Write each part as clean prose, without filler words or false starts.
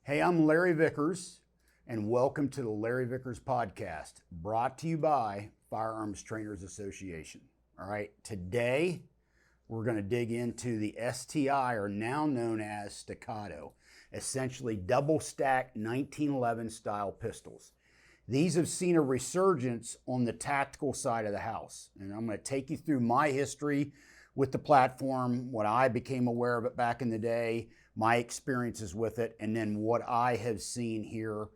Hey, I'm Larry Vickers, and welcome to the Larry Vickers Podcast, brought to you by Firearms Trainers Association. All right, today we're going to dig into the STI, or now known as Stacatto, essentially double-stack 1911 style pistols. These have seen a resurgence on the tactical side of the house, and I'm going to take you through my history with the platform, what I became aware of it back in the day, my experiences with it, and then what I have seen here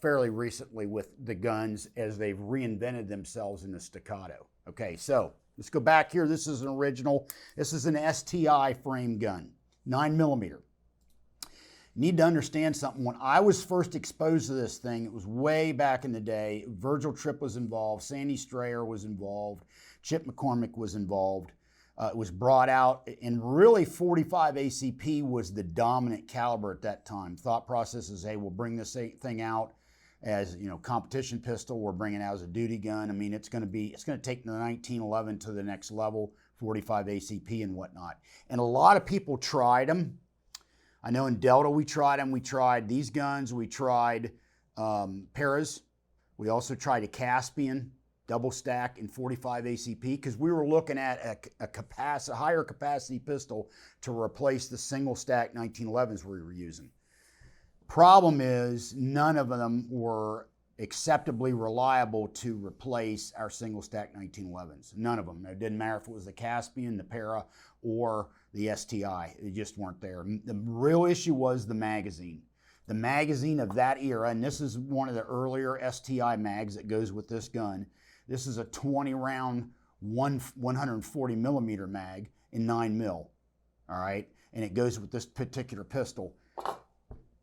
fairly recently with the guns as they've reinvented themselves in the Stacatto. Okay, so let's go back here. This is an original. This is an STI frame gun, 9mm. You need to understand something. When I was first exposed to this thing, it was way back in the day. Virgil Tripp was involved, Sandy Strayer was involved, Chip McCormick was involved. It was brought out, and really 45 ACP was the dominant caliber at that time. Thought process is, hey, we'll bring this thing out as, competition pistol. We're bringing it out as a duty gun. I mean, it's going to take the 1911 to the next level, 45 ACP and whatnot. And a lot of people tried them. I know in Delta we tried them. We tried these guns. We tried Paras. We also tried a Caspian double stack in 45 ACP because we were looking at a higher capacity pistol to replace the single stack 1911s we were using. Problem is, none of them were acceptably reliable to replace our single stack 1911s. None of them. It didn't matter if it was the Caspian, the Para, or the STI. They just weren't there. The real issue was the magazine. The magazine of that era, and this is one of the earlier STI mags that goes with this gun. This is a 20-round 140mm mag in 9mm, all right? And it goes with this particular pistol.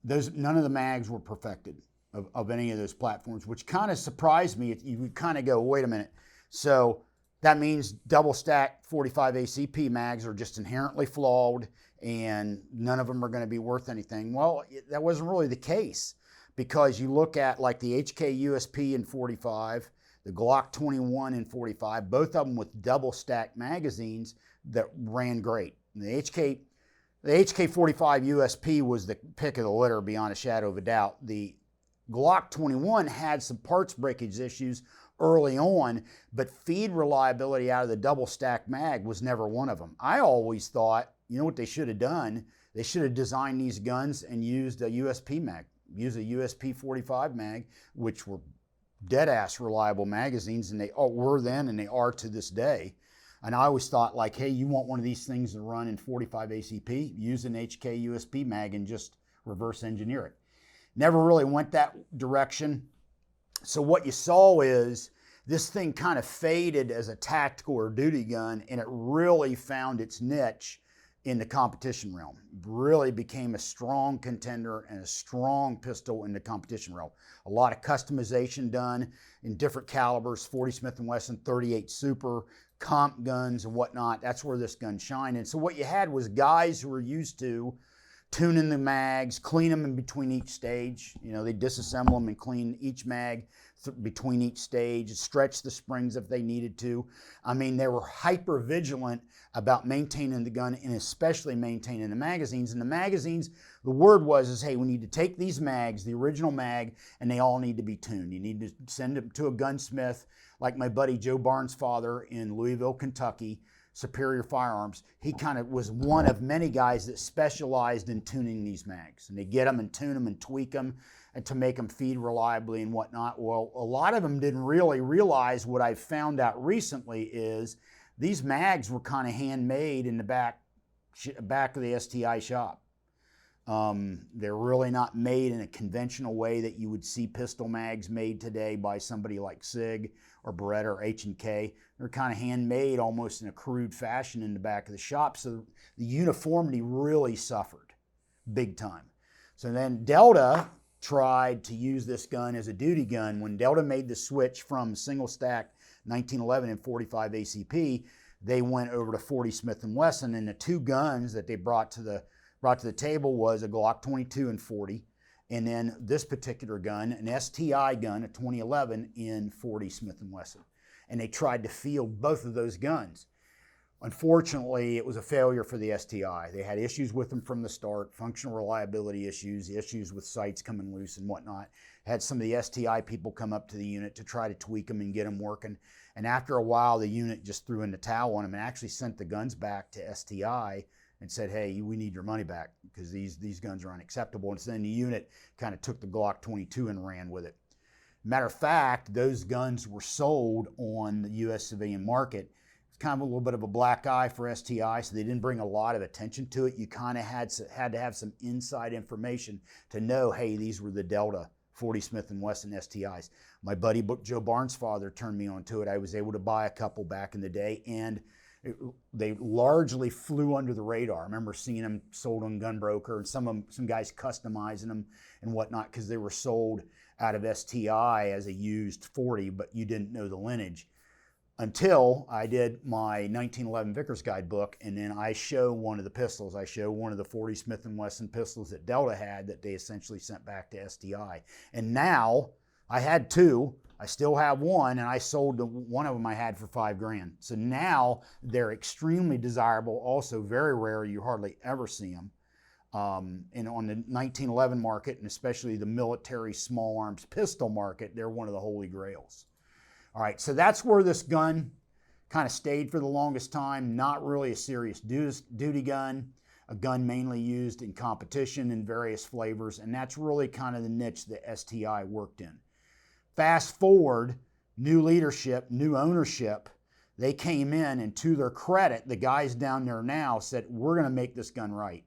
None of the mags were perfected of any of those platforms, which kind of surprised me. You kind of go, wait a minute. So that means double stack 45 ACP mags are just inherently flawed and none of them are going to be worth anything. Well, that wasn't really the case, because you look at like the HK USP in 45, the Glock 21 in 45, both of them with double stack magazines that ran great. The HK 45 USP was the pick of the litter beyond a shadow of a doubt. The Glock 21 had some parts breakage issues early on, but feed reliability out of the double stack mag was never one of them. I always thought, you know what they should have done? They should have designed these guns and used a USP mag, use a USP 45 mag, which were dead-ass reliable magazines, and they were then and they are to this day. And I always thought, like, hey, you want one of these things to run in 45 ACP, use an HK USP mag and just reverse engineer it. Never really went that direction. So what you saw is this thing kind of faded as a tactical or duty gun, and it really found its niche in the competition realm. Really became a strong contender and a strong pistol in the competition realm. A lot of customization done in different calibers, 40 Smith & Wesson, 38 Super, comp guns and whatnot. That's where this gun shined. And so what you had was guys who were used to tuning the mags, clean them in between each stage. They disassemble them and clean each mag between each stage, stretch the springs if they needed to. I mean, they were hyper vigilant about maintaining the gun and especially maintaining the magazines. And the magazines, the word was, hey, we need to take these mags, the original mag, and they all need to be tuned. You need to send them to a gunsmith like my buddy Joe Barnes' father in Louisville, Kentucky, Superior Firearms. He kind of was one of many guys that specialized in tuning these mags. And they get them and tune them and tweak them and to make them feed reliably and whatnot. Well, a lot of them didn't really realize what I found out recently is these mags were kind of handmade in the back of the STI shop. They're really not made in a conventional way that you would see pistol mags made today by somebody like SIG or Beretta or H&K. They're kind of handmade almost in a crude fashion in the back of the shop. So the uniformity really suffered big time. So then Delta tried to use this gun as a duty gun. When Delta made the switch from single stack 1911 and 45 ACP, they went over to 40 Smith & Wesson, and the two guns that they brought to the table was a Glock 22 and 40, and then this particular gun, an STI gun, a 2011 in 40 Smith & Wesson. And they tried to field both of those guns. Unfortunately, it was a failure for the STI. They had issues with them from the start, functional reliability issues with sights coming loose and whatnot. Had some of the STI people come up to the unit to try to tweak them and get them working. And after a while, the unit just threw in the towel on them and actually sent the guns back to STI and said, hey, we need your money back because these guns are unacceptable. And so then the unit kind of took the Glock 22 and ran with it. Matter of fact, those guns were sold on the U.S. civilian market. It's kind of a little bit of a black eye for STI, so they didn't bring a lot of attention to it. You kind of had to have some inside information to know, hey, these were the Delta 40 Smith & Wesson STIs. My buddy Joe Barnes' father turned me on to it. I was able to buy a couple back in the day, and they largely flew under the radar. I remember seeing them sold on Gunbroker, and some guys customizing them and whatnot because they were sold out of STI as a used 40, but you didn't know the lineage until I did my 1911 Vickers guidebook, and then I show one of the pistols. I show one of the 40 Smith & Wesson pistols that Delta had that they essentially sent back to STI. And now I had two. I still have one, and I sold one of them I had for $5,000. So now they're extremely desirable, also very rare. You hardly ever see them. And on the 1911 market, and especially the military small arms pistol market, they're one of the holy grails. All right, so that's where this gun kind of stayed for the longest time. Not really a serious duty gun, a gun mainly used in competition in various flavors, and that's really kind of the niche that STI worked in. Fast forward, new leadership, new ownership, they came in, and to their credit, the guys down there now said, we're going to make this gun right.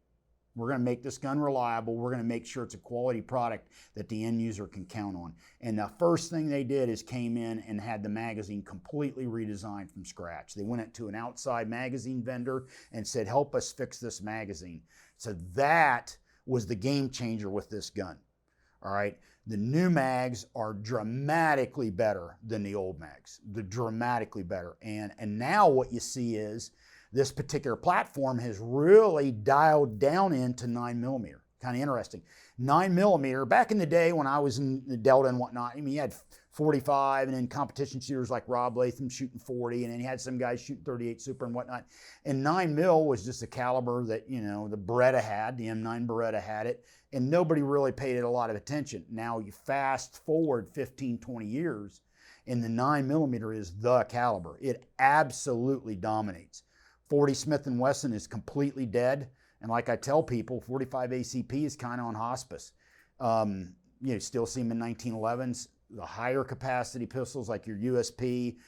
We're going to make this gun reliable. We're going to make sure it's a quality product that the end user can count on. And the first thing they did is came in and had the magazine completely redesigned from scratch. They went to an outside magazine vendor and said, help us fix this magazine. So that was the game changer with this gun. All right. The new mags are dramatically better than the old mags. They're dramatically better. And now what you see is this particular platform has really dialed down into 9mm. Kind of interesting. 9mm, back in the day when I was in the Delta and whatnot, I mean, you had 45 and then competition shooters like Rob Latham shooting 40, and then you had some guys shooting 38 Super and whatnot. And 9mm was just a caliber that, you know, the Beretta had, the M9 Beretta had it, and nobody really paid it a lot of attention. Now you fast forward 15, 20 years, and the 9mm is the caliber. It absolutely dominates. 40 Smith & Wesson is completely dead. And like I tell people, 45 ACP is kind of on hospice. You still see them in 1911s. The higher capacity pistols like your USP,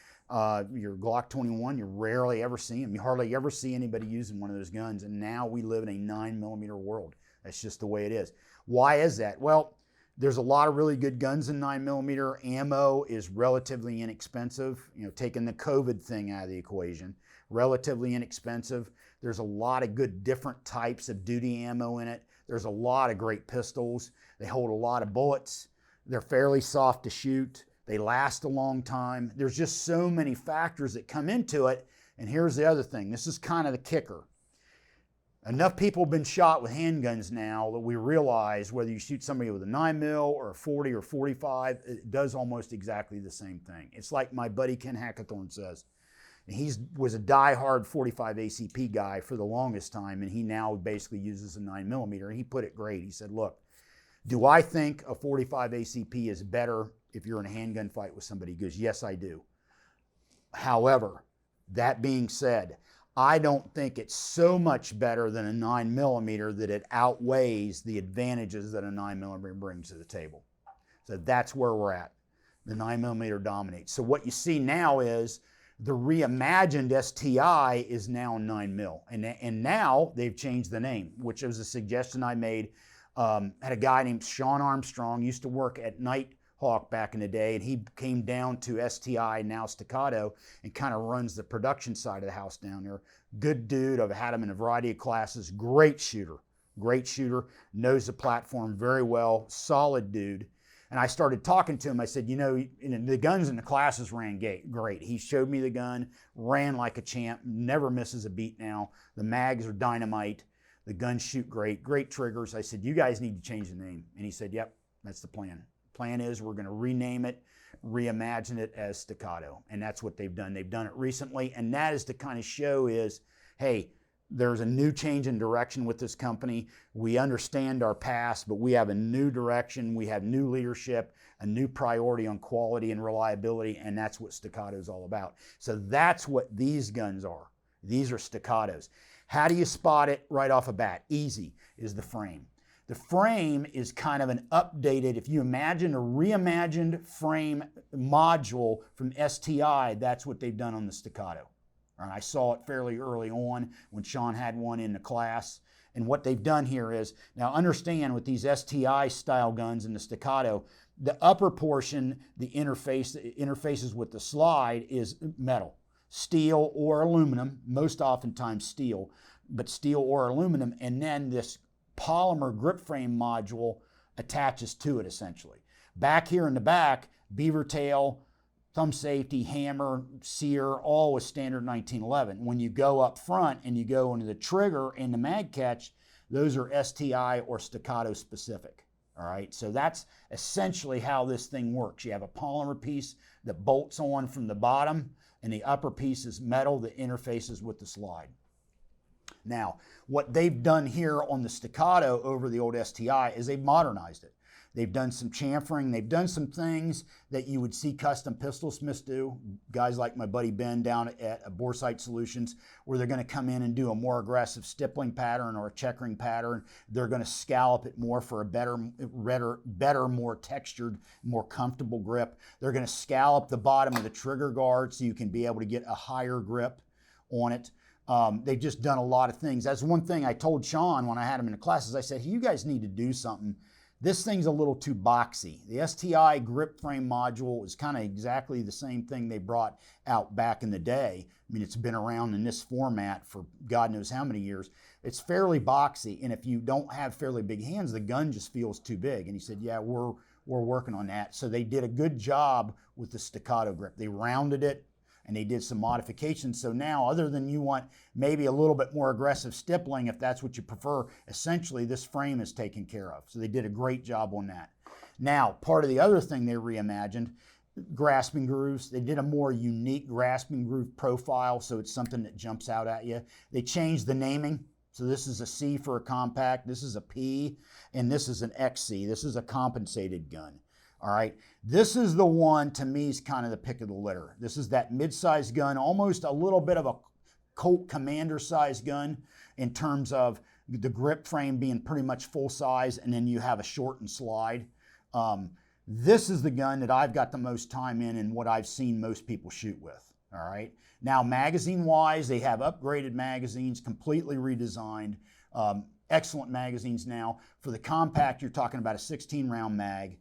your Glock 21, you rarely ever see them. You hardly ever see anybody using one of those guns. And now we live in a 9mm world. That's just the way it is. Why is that? Well, there's a lot of really good guns in 9mm. Ammo is relatively inexpensive. You know, taking the COVID thing out of the equation, relatively inexpensive. There's a lot of good different types of duty ammo in it. There's a lot of great pistols. They hold a lot of bullets. They're fairly soft to shoot. They last a long time. There's just so many factors that come into it. And here's the other thing. This is kind of the kicker. Enough people have been shot with handguns now that we realize whether you shoot somebody with a 9mm or a 40 or 45, it does almost exactly the same thing. It's like my buddy Ken Hackathorn says. He was a die-hard 45 ACP guy for the longest time, and he now basically uses a 9mm. And he put it great. He said, look, do I think a 45 ACP is better if you're in a handgun fight with somebody? He goes, yes, I do. However, that being said, I don't think it's so much better than a 9mm that it outweighs the advantages that a 9mm brings to the table. So that's where we're at. The 9mm dominates. So what you see now is the reimagined STI is now 9mm. And now they've changed the name, which was a suggestion I made. Had a guy named Sean Armstrong, used to work at Nighthawk back in the day, and he came down to STI, now Stacatto, and kind of runs the production side of the house down there. Good dude. I've had him in a variety of classes. Great shooter, knows the platform very well, solid dude. And I started talking to him. I said, you know, the guns in the classes ran great. He showed me the gun, ran like a champ, never misses a beat now. The mags are dynamite. The guns shoot great triggers. I said, you guys need to change the name. And he said, yep, that's the plan. Plan is we're going to rename it, reimagine it as Stacatto. And that's what they've done. They've done it recently. And that is to kind of show is, hey, there's a new change in direction with this company. We understand our past, but we have a new direction. We have new leadership, a new priority on quality and reliability, and that's what Stacatto is all about. So that's what these guns are. These are Stacattos. How do you spot it right off the bat? Easy is the frame. The frame is kind of an updated, if you imagine a reimagined frame module from STI, that's what they've done on the Stacatto. I saw it fairly early on when Sean had one in the class. And what they've done here is, now understand with these STI style guns and the Stacatto, the upper portion, the interfaces with the slide is metal, steel or aluminum, most oftentimes steel, but steel or aluminum. And then this polymer grip frame module attaches to it essentially. Back here in the back, beaver tail, thumb safety, hammer, sear, all with standard 1911. When you go up front and you go into the trigger and the mag catch, those are STI or Stacatto specific. All right, so that's essentially how this thing works. You have a polymer piece that bolts on from the bottom, and the upper piece is metal that interfaces with the slide. Now, what they've done here on the Stacatto over the old STI is they've modernized it. They've done some chamfering. They've done some things that you would see custom pistolsmiths do. Guys like my buddy Ben down at Boresight Solutions, where they're going to come in and do a more aggressive stippling pattern or a checkering pattern. They're going to scallop it more for a better, more textured, more comfortable grip. They're going to scallop the bottom of the trigger guard so you can be able to get a higher grip on it. They've just done a lot of things. That's one thing I told Sean when I had him in the classes. I said, hey, you guys need to do something. This thing's a little too boxy. The STI grip frame module is kind of exactly the same thing they brought out back in the day. I mean, it's been around in this format for God knows how many years. It's fairly boxy, and if you don't have fairly big hands, the gun just feels too big. And he said, yeah, we're working on that. So they did a good job with the Stacatto grip. They rounded it, and they did some modifications. So now, other than you want maybe a little bit more aggressive stippling, if that's what you prefer, essentially this frame is taken care of. So they did a great job on that. Now, part of the other thing they reimagined, grasping grooves. They did a more unique grasping groove profile, so it's something that jumps out at you. They changed the naming. So this is a C for a compact, this is a P, and this is an XC. This is a compensated gun. All right, this is the one, to me, is kind of the pick of the litter. This is that mid-sized gun, almost a little bit of a Colt Commander-sized gun in terms of the grip frame being pretty much full size, and then you have a shortened slide. This is the gun that I've got the most time in and what I've seen most people shoot with. All right, now magazine-wise, they have upgraded magazines, completely redesigned. Excellent magazines now. For the compact, you're talking about a 16-round mag.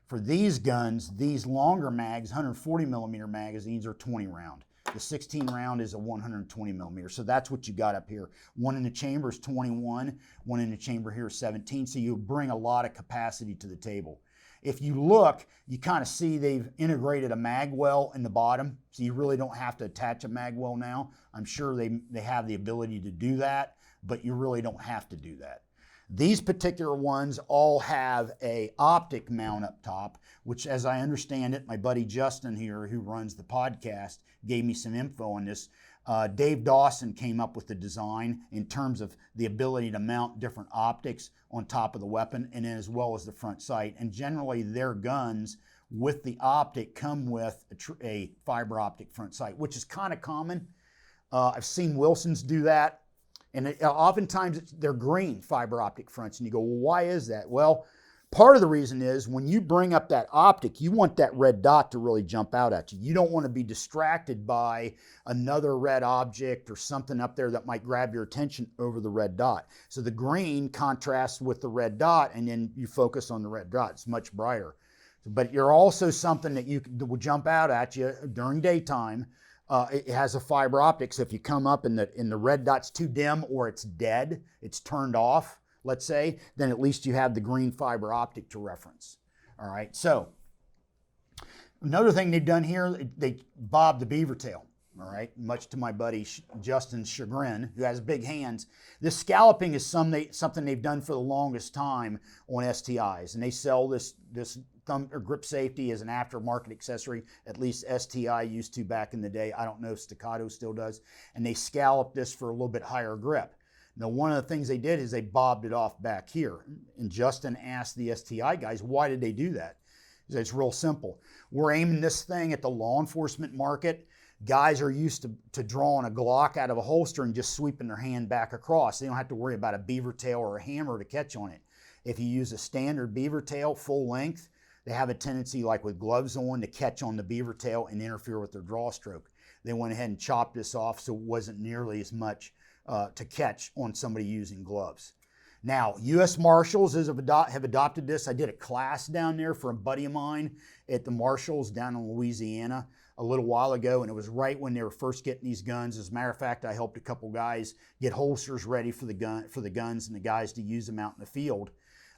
For these guns, these longer mags, 140 millimeter magazines, are 20 round. The 16 round is a 120 millimeter. So that's what you got up here. One in the chamber is 21, one in the chamber here is 17. So you bring a lot of capacity to the table. If you look, you kind of see they've integrated a mag well in the bottom. So you really don't have to attach a mag well now. I'm sure they have the ability to do that, but you really don't have to do that. These particular ones all have a optic mount up top, which, as I understand it, my buddy Justin here, who runs the podcast, gave me some info on this. Dave Dawson came up with the design in terms of the ability to mount different optics on top of the weapon, and then as well as the front sight. And generally, their guns with the optic come with a fiber optic front sight, which is kind of common. I've seen Wilson's do that. And oftentimes they're green fiber optic fronts. And you go, well, why is that? Well, part of the reason is when you bring up that optic, you want that red dot to really jump out at you. You don't want to be distracted by another red object or something up there that might grab your attention over the red dot. So the green contrasts with the red dot, and then you focus on the red dot. It's much brighter. But you're also something that will jump out at you during daytime. It has a fiber optic, so if you come up and the red dot's too dim or it's dead, it's turned off, let's say, then at least you have the green fiber optic to reference. All right, so another thing they've done here, they bobbed the beaver tail. all right, much to my buddy Justin's chagrin, who has big hands. This scalloping is something they've done for the longest time on STIs, and they sell this thumb or grip safety as an aftermarket accessory. At least STI used to back in the day. I don't know if Stacatto still does. And they scallop this for a little bit higher grip. Now, one of the things they did is they bobbed it off back here. And Justin asked the STI guys, why did they do that? He said, it's real simple. We're aiming this thing at the law enforcement market. Guys are used to drawing a Glock out of a holster and just sweeping their hand back across. They don't have to worry about a beaver tail or a hammer to catch on it. If you use a standard beaver tail full length, they have a tendency, like with gloves on, to catch on the beaver tail and interfere with their draw stroke. They went ahead and chopped this off so it wasn't nearly as much to catch on somebody using gloves. Now, U.S. Marshals have adopted this. I did a class down there for a buddy of mine at the Marshals down in Louisiana a little while ago, and it was right when they were first getting these guns. As a matter of fact, I helped a couple guys get holsters ready for the guns and the guys to use them out in the field.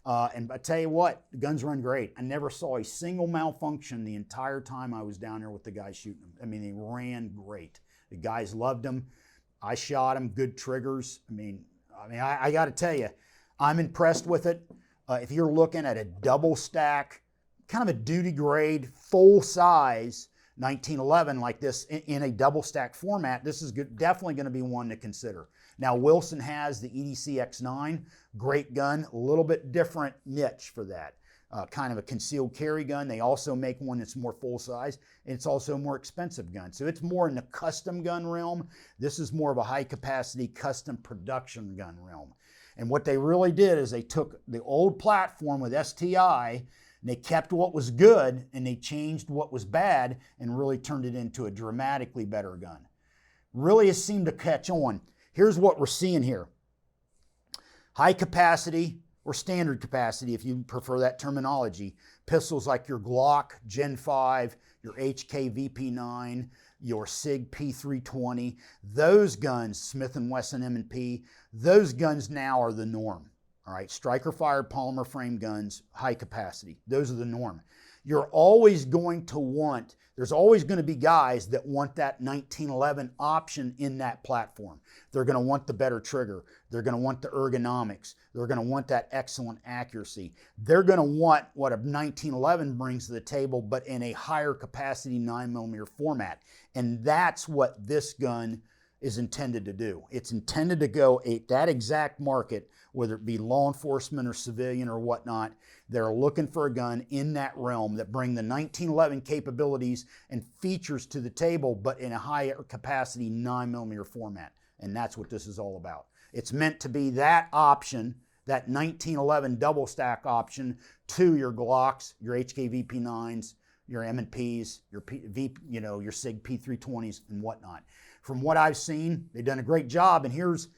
And I tell you what, the guns run great. I never saw a single malfunction the entire time I was down there with the guys shooting them. I mean, they ran great. The guys loved them. I shot them, good triggers. I got to tell you, I'm impressed with it. If you're looking at a double stack, kind of a duty grade, full size 1911 like this in a double stack format, this is definitely going to be one to consider. Now, Wilson has the EDC X9, great gun, a little bit different niche for that. Kind of a concealed carry gun. They also make one that's more full size, and it's also a more expensive gun. So it's more in the custom gun realm. This is more of a high capacity custom production gun realm. And what they really did is they took the old platform with STI, and they kept what was good, and they changed what was bad, and really turned it into a dramatically better gun. Really has seemed to catch on. Here's what we're seeing here. High capacity, or standard capacity if you prefer that terminology. Pistols like your Glock Gen 5, your HK VP9, your SIG P320, those guns, Smith & Wesson M&P, those guns now are the norm. All right, striker-fired polymer frame guns, high capacity. Those are the norm. You're always going to want, there's always going to be guys that want that 1911 option in that platform. They're going to want the better trigger. They're going to want the ergonomics. They're going to want that excellent accuracy. They're going to want what a 1911 brings to the table, but in a higher capacity 9mm format. And that's what this gun is intended to do. It's intended to go at that exact market, whether it be law enforcement or civilian or whatnot. They're looking for a gun in that realm that bring the 1911 capabilities and features to the table, but in a higher capacity 9mm format. And that's what this is all about. It's meant to be that option, that 1911 double stack option to your Glocks, your HK VP9s, your M&Ps, your your SIG P320s and whatnot. From what I've seen, they've done a great job, and here's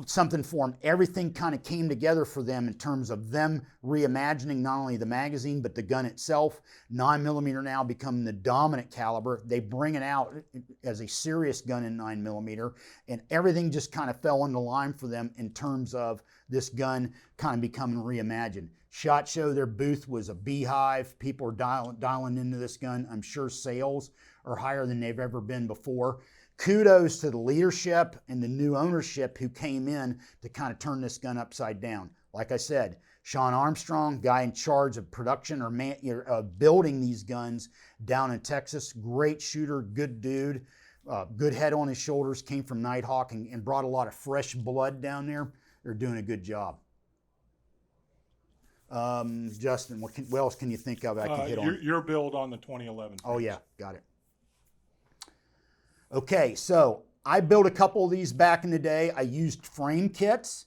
something for them. Everything kind of came together for them in terms of them reimagining not only the magazine, but the gun itself. 9mm now becoming the dominant caliber. They bring it out as a serious gun in 9mm, and everything just kind of fell into line for them in terms of this gun kind of becoming reimagined. SHOT Show, their booth was a beehive. People are dialing into this gun. I'm sure sales are higher than they've ever been before. Kudos to the leadership and the new ownership who came in to kind of turn this gun upside down. Like I said, Sean Armstrong, guy in charge of production or building these guns down in Texas, great shooter, good dude, good head on his shoulders, came from Nighthawk and brought a lot of fresh blood down there. They're doing a good job. Justin, what else can you think of I can hit on? Your build on the 2011. Oh yeah, got it. Okay, so I built a couple of these back in the day. I used frame kits.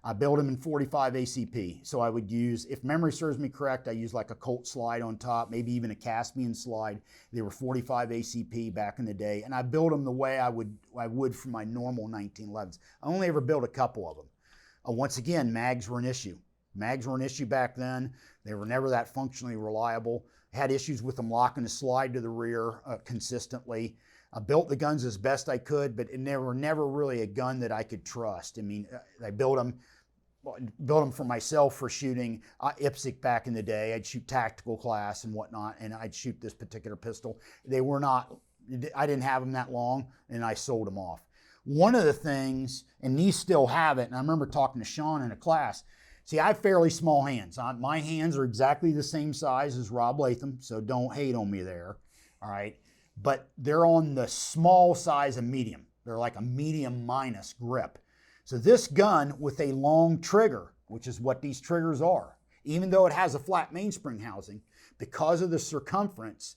I built them in 45 ACP. So I would use, if memory serves me correct, I used like a Colt slide on top, maybe even a Caspian slide. They were 45 ACP back in the day, and I built them the way I would for my normal 1911s. I only ever built a couple of them. Once again, mags were an issue. Mags were an issue back then. They were never that functionally reliable. Had issues with them locking the slide to the rear consistently. I built the guns as best I could, but they were never really a gun that I could trust. I mean, I built them for myself for shooting IPSC back in the day. I'd shoot tactical class and whatnot, and I'd shoot this particular pistol. They were not I didn't have them that long, and I sold them off. One of the things, and these still have it, and I remember talking to Sean in a class. See, I have fairly small hands. My hands are exactly the same size as Rob Latham, so don't hate on me there, all right? But they're on the small size of medium. They're like a medium minus grip. So this gun with a long trigger, which is what these triggers are, even though it has a flat mainspring housing, because of the circumference,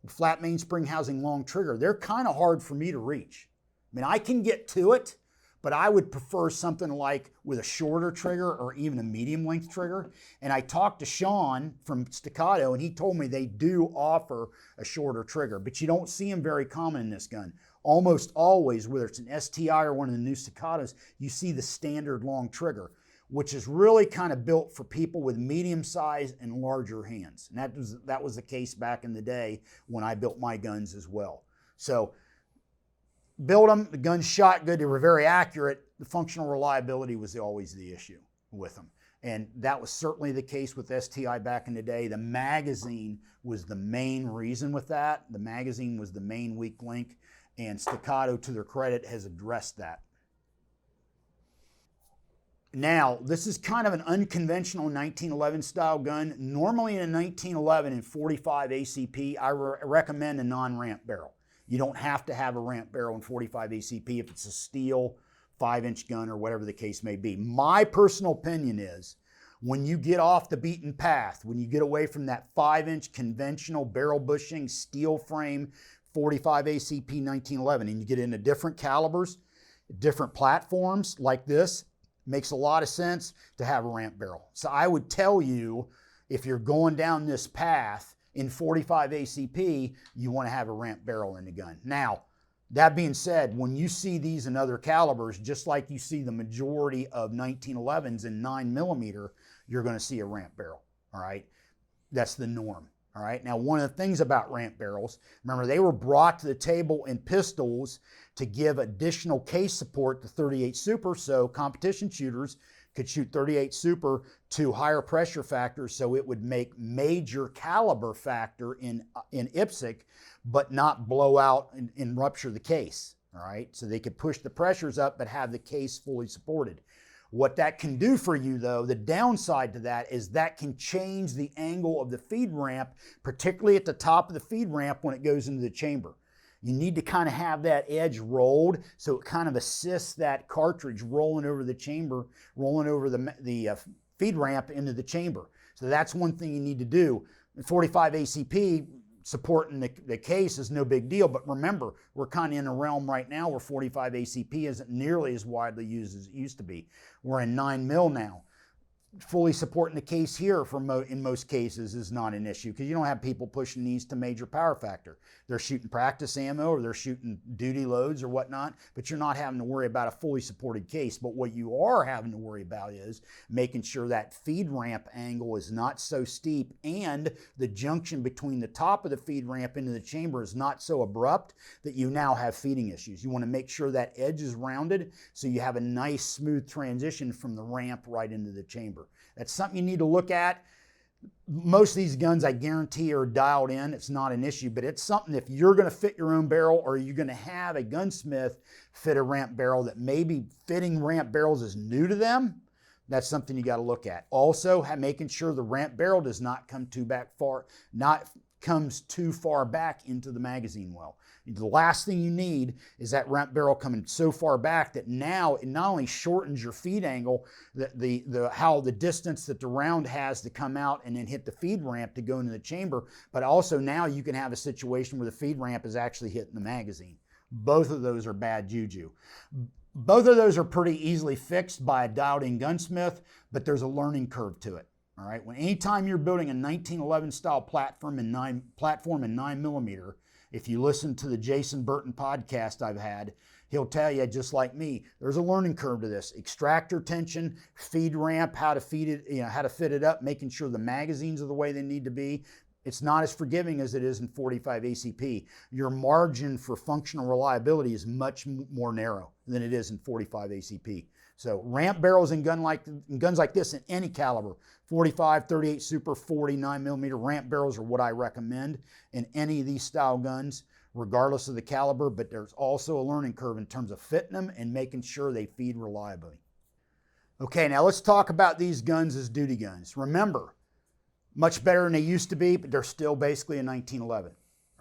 flat mainspring housing, long trigger, they're kind of hard for me to reach. I mean, I can get to it, but I would prefer something like with a shorter trigger or even a medium length trigger. And I talked to Sean from Stacatto, and he told me they do offer a shorter trigger, but you don't see them very common in this gun. Almost always, whether it's an STI or one of the new Stacattos, you see the standard long trigger, which is really kind of built for people with medium size and larger hands. And that was the case back in the day when I built my guns as well. So built them, the guns shot good, they were very accurate. The functional reliability was always the issue with them. And that was certainly the case with STI back in the day. The magazine was the main reason with that. The magazine was the main weak link, and Stacatto, to their credit, has addressed that. Now, this is kind of an unconventional 1911 style gun. Normally in a 1911 and 45 ACP, I recommend a non-ramp barrel. You don't have to have a ramp barrel in 45 ACP if it's a steel 5-inch gun or whatever the case may be. My personal opinion is when you get off the beaten path, when you get away from that 5-inch conventional barrel bushing, steel frame, 45 ACP 1911, and you get into different calibers, different platforms like this, makes a lot of sense to have a ramp barrel. So I would tell you, if you're going down this path in 45 ACP, you want to have a ramp barrel in the gun. Now, that being said, when you see these in other calibers, just like you see the majority of 1911s in 9mm, you're going to see a ramp barrel, all right? That's the norm, all right? Now, one of the things about ramp barrels, remember, they were brought to the table in pistols to give additional case support to 38 Super, so competition shooters could shoot 38 Super to higher pressure factors, so it would make major caliber factor in IPSC, but not blow out and rupture the case, all right? So they could push the pressures up, but have the case fully supported. What that can do for you, though, the downside to that is that can change the angle of the feed ramp, particularly at the top of the feed ramp when it goes into the chamber. You need to kind of have that edge rolled so it kind of assists that cartridge rolling over the chamber, rolling over the feed ramp into the chamber. So that's one thing you need to do. 45 ACP, supporting the case is no big deal, but remember, we're kind of in a realm right now where 45 ACP isn't nearly as widely used as it used to be. We're in 9mm now. Fully supporting the case here in most cases is not an issue because you don't have people pushing these to major power factor. They're shooting practice ammo or they're shooting duty loads or whatnot, but you're not having to worry about a fully supported case. But what you are having to worry about is making sure that feed ramp angle is not so steep and the junction between the top of the feed ramp into the chamber is not so abrupt that you now have feeding issues. You want to make sure that edge is rounded so you have a nice smooth transition from the ramp right into the chamber. That's something you need to look at. Most of these guns, I guarantee, are dialed in. It's not an issue, but it's something if you're going to fit your own barrel or you're going to have a gunsmith fit a ramp barrel that maybe fitting ramp barrels is new to them, that's something you got to look at. Also, making sure the ramp barrel does not come comes too far back into the magazine well. The last thing you need is that ramp barrel coming so far back that now it not only shortens your feed angle, the distance that the round has to come out and then hit the feed ramp to go into the chamber, but also now you can have a situation where the feed ramp is actually hitting the magazine. Both of those are bad juju. Both of those are pretty easily fixed by a dialed-in gunsmith, but there's a learning curve to it. All right. Anytime you're building a 1911 style platform in 9mm, if you listen to the Jason Burton podcast I've had, he'll tell you, just like me, there's a learning curve to this. Extractor tension, feed ramp, how to feed it, how to fit it up, making sure the magazines are the way they need to be. It's not as forgiving as it is in 45 ACP. Your margin for functional reliability is much more narrow than it is in 45 ACP. So ramp barrels in guns like this in any caliber, 45, 38 Super, 40, 9mm ramp barrels are what I recommend in any of these style guns. regardless of the caliber, but there's also a learning curve in terms of fitting them and making sure they feed reliably. Okay, now let's talk about these guns as duty guns. Remember, much better than they used to be, but they're still basically a 1911.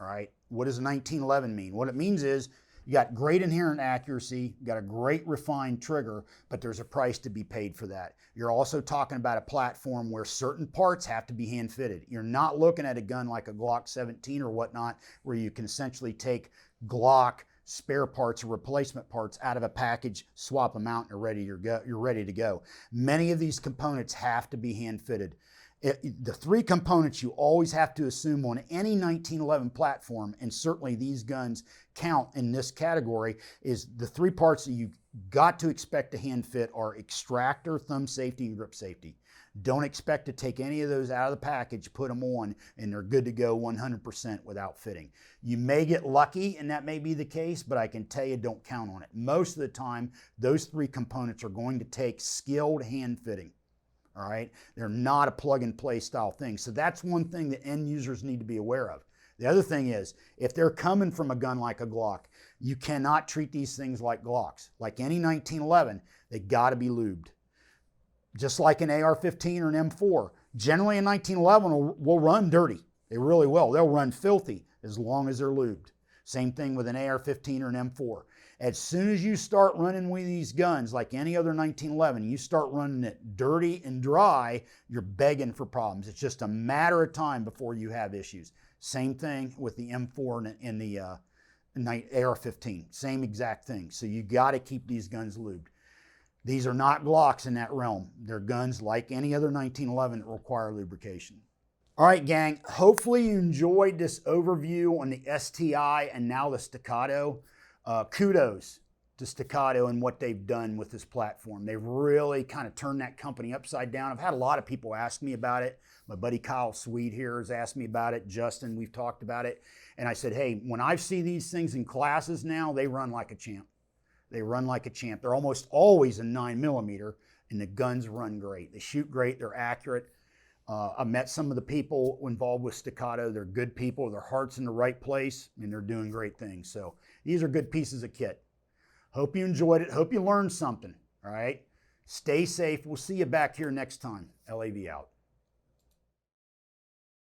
All right, what does a 1911 mean? What it means is you got great inherent accuracy, you got a great refined trigger, but there's a price to be paid for that. You're also talking about a platform where certain parts have to be hand fitted. You're not looking at a gun like a Glock 17 or whatnot, where you can essentially take Glock spare parts or replacement parts out of a package, swap them out, and you're ready to go. Many of these components have to be hand fitted. The three components you always have to assume on any 1911 platform, and certainly these guns count in this category, is the three parts that you got to expect to hand fit are extractor, thumb safety, and grip safety. Don't expect to take any of those out of the package, put them on, and they're good to go 100% without fitting. You may get lucky, and that may be the case, but I can tell you don't count on it. Most of the time, those three components are going to take skilled hand fitting. All right, they're not a plug and play style thing. So that's one thing that end users need to be aware of. The other thing is, if they're coming from a gun like a Glock, you cannot treat these things like Glocks. Like any 1911, they got to be lubed. Just like an AR-15 or an M4. Generally a 1911 will run dirty. They really will. They'll run filthy as long as they're lubed. Same thing with an AR-15 or an M4. As soon as you start running with these guns, like any other 1911, you start running it dirty and dry, you're begging for problems. It's just a matter of time before you have issues. Same thing with the M4 and the AR-15. Same exact thing. So you got to keep these guns lubed. These are not Glocks in that realm. They're guns like any other 1911 that require lubrication. All right, gang, hopefully you enjoyed this overview on the STI and now the Stacatto. Kudos to Stacatto and what they've done with this platform. They've really kind of turned that company upside down. I've had a lot of people ask me about it. My buddy Kyle Sweet here has asked me about it. Justin, we've talked about it. And I said, hey, when I see these things in classes now, they run like a champ. They run like a champ. They're almost always a 9mm, and the guns run great. They shoot great. They're accurate. I met some of the people involved with Stacatto. They're good people. Their heart's in the right place, and they're doing great things. So these are good pieces of kit. Hope you enjoyed it. Hope you learned something. All right. Stay safe. We'll see you back here next time. LAV out.